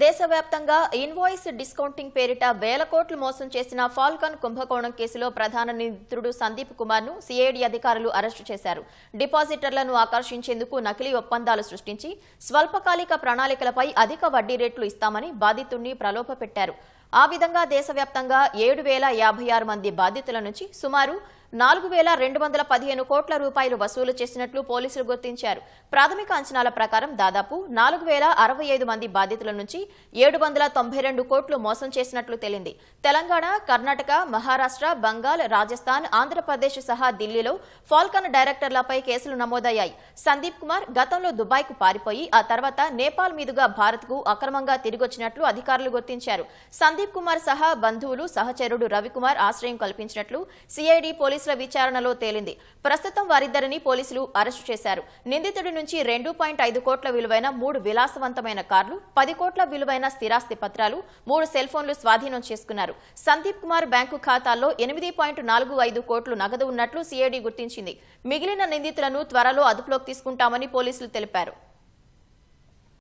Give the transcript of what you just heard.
దేశవ్యాప్తంగా invoice discounting పేరిట వేల కోట్లు మోసం చేసిన ఫాల్కన్ కుంభకోణం కేసులో ప్రధాన నిందితుడు సందీప్ కుమార్ ను సిఐడి అధికారులు అరెస్టు చేశారు. డిపాజిటర్లను ఆకర్షించేందుకు నకిలీ ఒప్పందాలు సృష్టించి స్వల్పకాలిక ప్రణాళికలపై అధిక వడ్డీ రేట్లు ఇస్తామని బాధితుడిని ప్రలోభపెట్టారు. ఆ విధంగా దేశవ్యాప్తంగా 7,056 మంది బాధితుల నుంచి సుమారు 4,215 కోట్ల రూపాయలు వసూలు చేసినట్లు పోలీసులు గుర్తించారు. ప్రాథమిక అంచనాల ప్రకారం దాదాపు 4,065 మంది బాధితుల నుంచి 792 కోట్లు మోసం చేసినట్లు తేలింది. తెలంగాణ, కర్ణాటక, మహారాష్ట్ర, బంగాల్, రాజస్థాన్, ఆంధ్రప్రదేశ్ సహా ఢిల్లీలో ఫాల్కన్ డైరెక్టర్లపై కేసులు నమోదయ్యాయి. సందీప్ కుమార్ గతంలో దుబాయ్కు పారిపోయి ఆ తర్వాత నేపాల్ మీదుగా భారత్కు అక్రమంగా తిరిగొచ్చినట్లు అధికారులు గుర్తించారు. సందీప్ కుమార్ సహా బంధువులు, సహచరుడు రవికుమార్ ఆశ్రయం కల్పించినట్లు సిఐడి పోలీసుల విచారణలో తేలింది. ప్రస్తుతం వారిద్దరిని పోలీసులు అరెస్టు చేశారు. నిందితుడి నుంచి 2.5 కోట్ల విలువైన 3 విలాసవంతమైన కార్లు, 10 కోట్ల విలువైన స్థిరాస్తి పత్రాలు, 3 సెల్ ఫోన్లు స్వాధీనం చేసుకున్నారు. సందీప్ కుమార్ బ్యాంకు ఖాతాల్లో 8.45 కోట్లు నగదు ఉన్నట్లు సిఐడి గుర్తించింది. మిగిలిన నిందితులను త్వరలో అదుపులోకి తీసుకుంటామని పోలీసులు తెలిపారు.